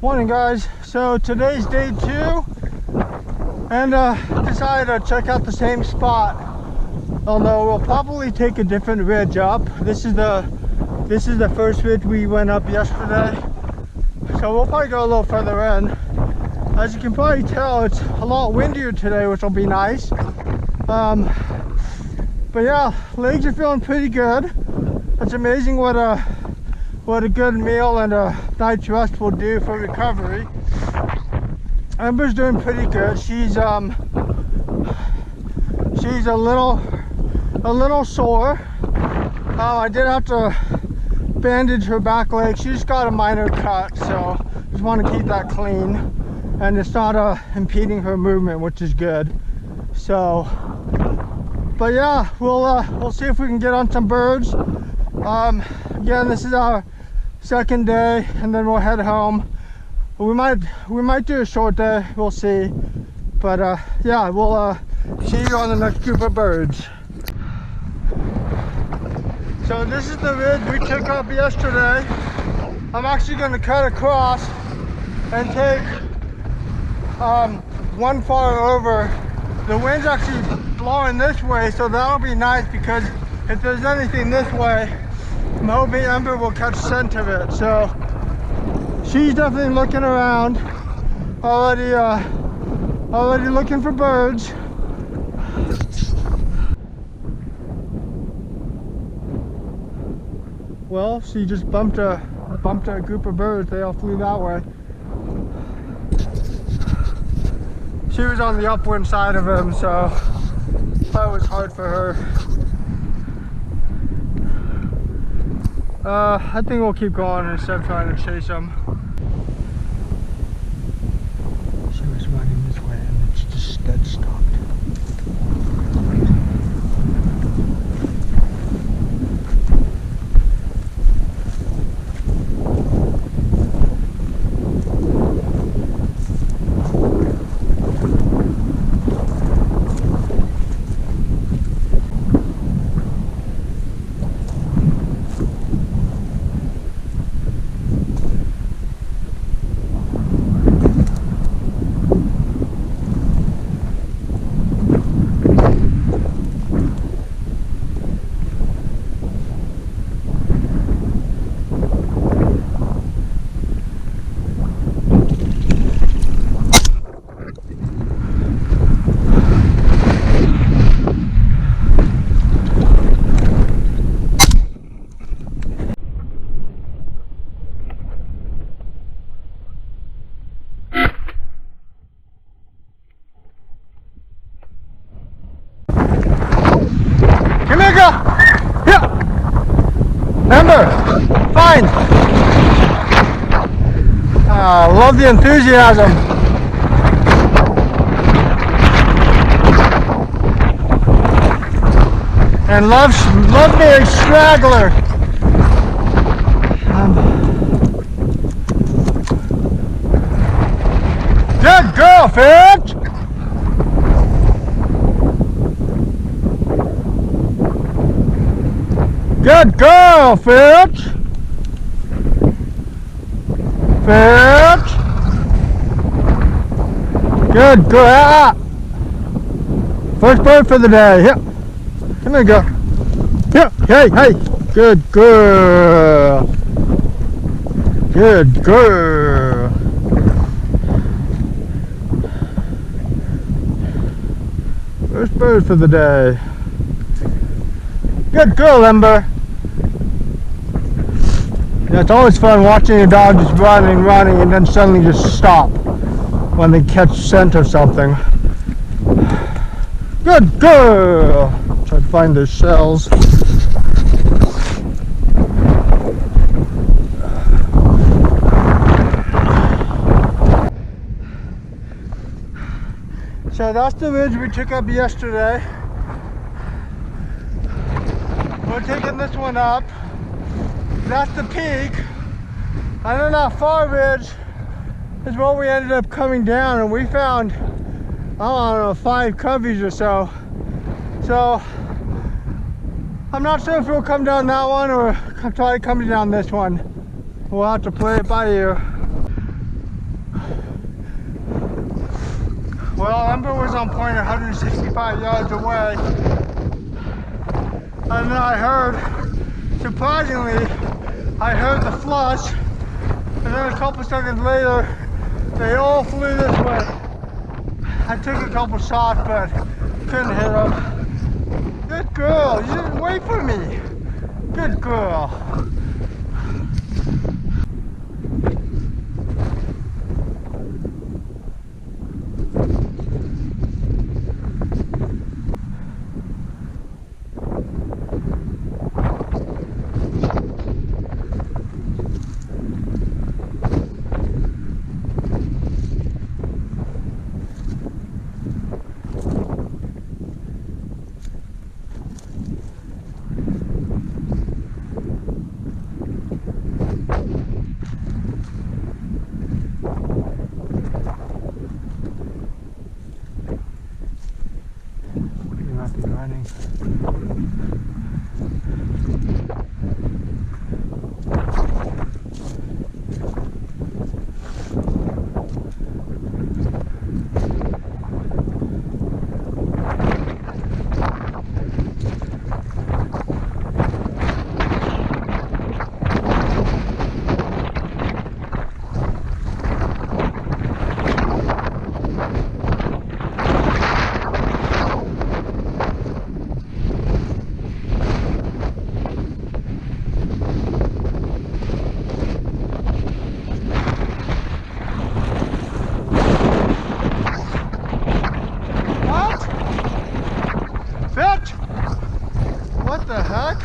Morning guys, so today's day 2 and decided to check out the same spot, although we'll probably take a different ridge up. This is the first ridge we went up yesterday, so we'll probably go a little further in. As you can probably tell, it's a lot windier today, which will be nice. But yeah, legs are feeling pretty good. It's amazing what a good meal and a night's rest will do for recovery. Amber's doing pretty good. She's a little sore. I did have to bandage her back leg. She just got a minor cut, so just want to keep that clean, and it's not impeding her movement, which is good. So, but yeah, we'll see if we can get on some birds. Again, this is our second day, and then we'll head home. We might do a short day, we'll see. But yeah, we'll see you on the next group of birds. So this is the ridge we took up yesterday. I'm actually going to cut across and take one far over. The wind's actually blowing this way, so that'll be nice, because if there's anything this way, I'm hoping Ember will catch scent of it. So she's definitely looking around, already looking for birds. Well, she just bumped a group of birds. They all flew that way. She was on the upwind side of him, so that was hard for her. I think we'll keep going instead of trying to chase them. She was running this way and it's just dead stopped. Fine. Love the enthusiasm. And love me a straggler. Good girl, Fitch. Good girl, Fitch. Fitch. Good girl. Ah. First bird for the day. Yep. Come here, girl. Yep. Hey. Good girl. Good girl. First bird for the day. Good girl, Ember. Yeah, it's always fun watching a dog just running, and then suddenly just stop when they catch scent or something. Good girl. Try to find their shells. So that's the ridge we took up yesterday. We're taking this one up. That's the peak. And then that far ridge is where we ended up coming down, and we found, I don't know, 5 coveys or so. So I'm not sure if we'll come down that one or try to come down this one. We'll have to play it by ear. Well, Ember was on point 165 yards away. And then I heard, surprisingly, I heard the flush. And then a couple seconds later, they all flew this way. I took a couple shots, but couldn't hit them. Good girl, you didn't wait for me. Good girl. Running. What the heck?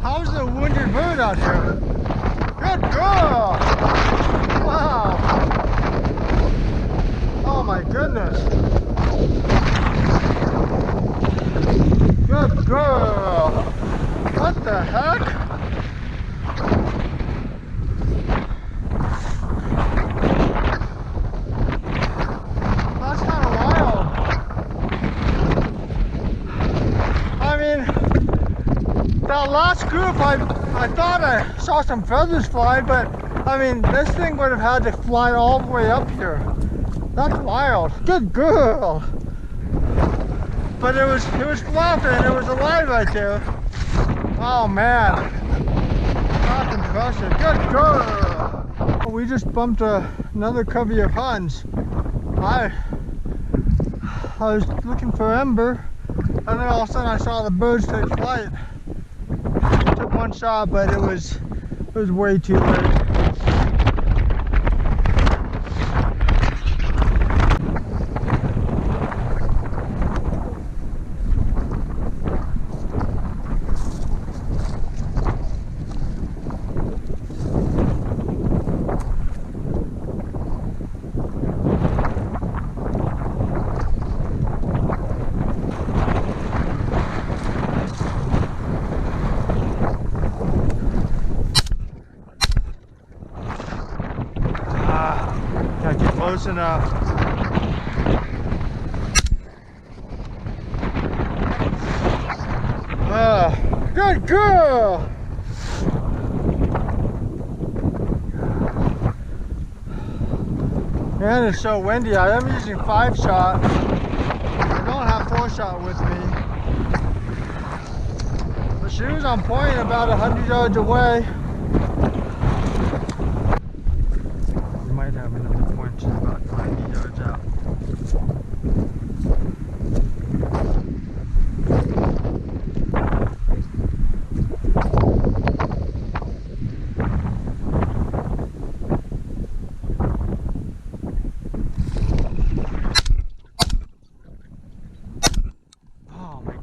How's the wounded bird out here? Good girl! Wow! Oh my goodness! Good girl! What the heck? That's kind of wild. I mean, that last group, I thought I saw some feathers fly, but I mean, this thing would have had to fly all the way up here. That's wild. Good girl. But it was flapping. It was alive right there. Oh man, that's impressive. Good girl. We just bumped another covey of Huns. I was looking for Ember, and then all of a sudden I saw the birds take flight. Took one shot, but it was way too late. Gotta get close enough. Good girl! Man, it's so windy. I am using 5-shot. I don't have 4-shot with me. But she was on point about 100 yards away. We might have another point. She's about 90 yards out.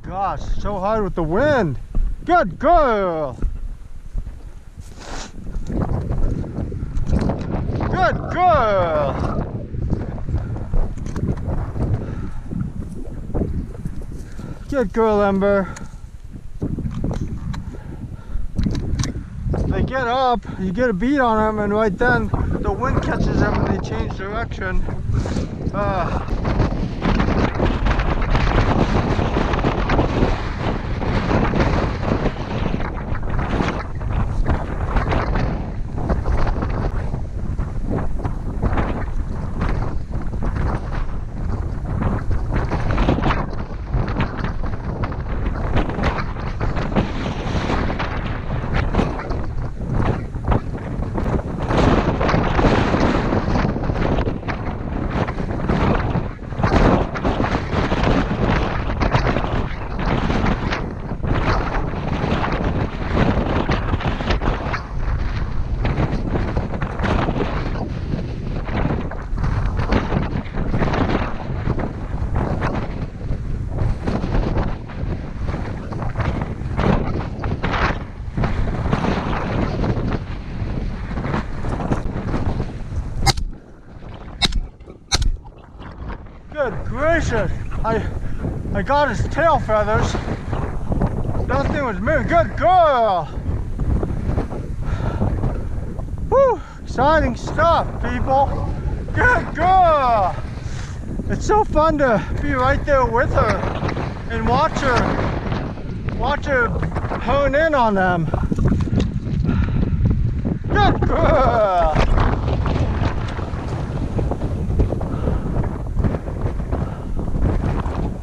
Gosh, so hard with the wind. Good girl. Good girl. Good girl, Ember. They get up, you get a beat on them, and right then the wind catches them and they change direction. gracious! I got his tail feathers. That thing was moving. Good girl! Whew! Exciting stuff, people. Good girl! It's so fun to be right there with her and watch her hone in on them. Good girl!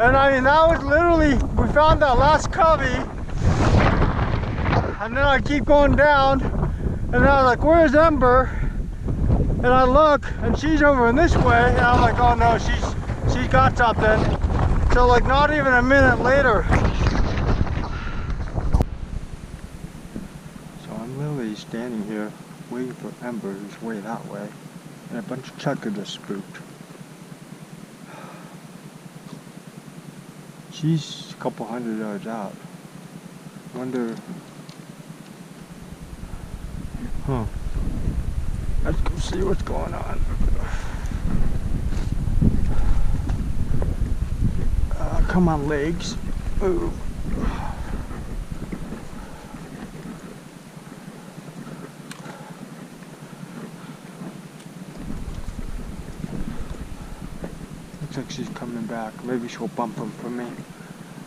And I mean, that was literally, we found that last covey, and then I keep going down, and I was like, where's Ember? And I look, and she's over in this way, and I'm like, oh no, she's got something. So like not even a minute later. So I'm literally standing here waiting for Ember, who's way that way, and a bunch of chukka just spooked. She's a couple hundred yards out. Wonder. Huh. Let's go see what's going on. Come on, legs. Move. Looks like she's coming back. Maybe she'll bump him for me.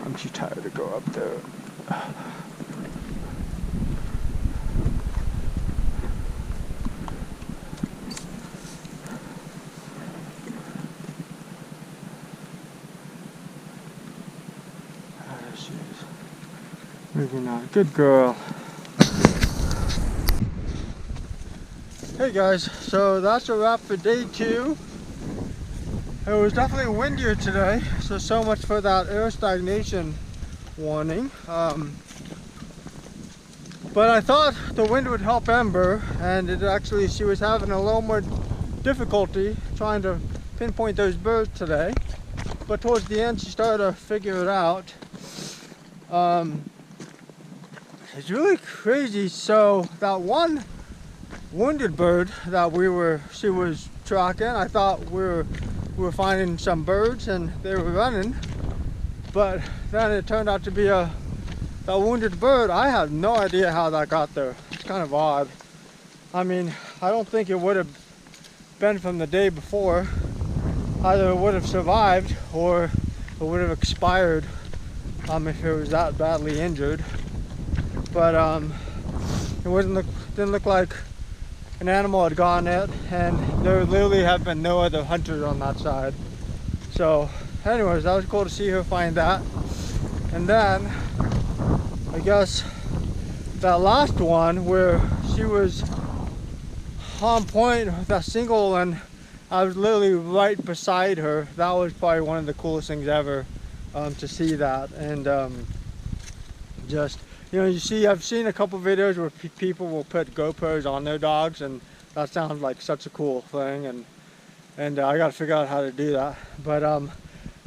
I'm too tired to go up there. There she is. Moving on. Good girl. Hey guys, so that's a wrap for day 2. It was definitely windier today, so much for that air stagnation warning. But I thought the wind would help Ember, and she was having a little more difficulty trying to pinpoint those birds today. But towards the end, she started to figure it out. It's really crazy. So that one wounded bird that she was tracking, I thought we were finding some birds and they were running, but then it turned out to be that wounded bird. I have no idea how that got there. It's kind of odd. I mean, I don't think it would have been from the day before. Either it would have survived or it would have expired if it was that badly injured. But it didn't look like an animal had gone it, and there literally have been no other hunters on that side. So anyways, that was cool to see her find that. And then I guess that last one where she was on point with that single and I was literally right beside her, that was probably one of the coolest things ever, to see that. And just, you know, I've seen a couple videos where people will put GoPros on their dogs, and that sounds like such a cool thing, and I got to figure out how to do that. But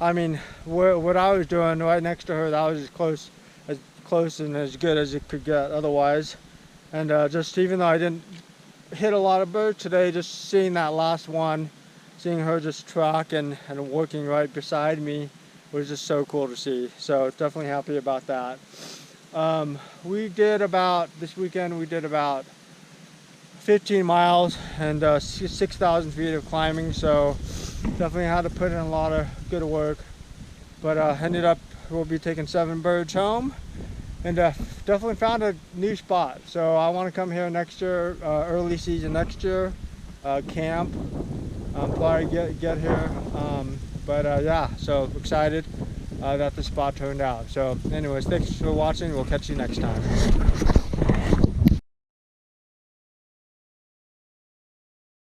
I mean, what I was doing right next to her, that was as close and as good as it could get otherwise. And just even though I didn't hit a lot of birds today, just seeing that last one, seeing her just track and working right beside me was just so cool to see. So definitely happy about that. This weekend we did about 15 miles and 6,000 feet of climbing, so definitely had to put in a lot of good work. But ended up, we'll be taking 7 birds home, and definitely found a new spot. So I want to come here next year, early season next year, camp, probably get here. Yeah, so excited that the spot turned out. So anyways, thanks for watching. We'll catch you next time.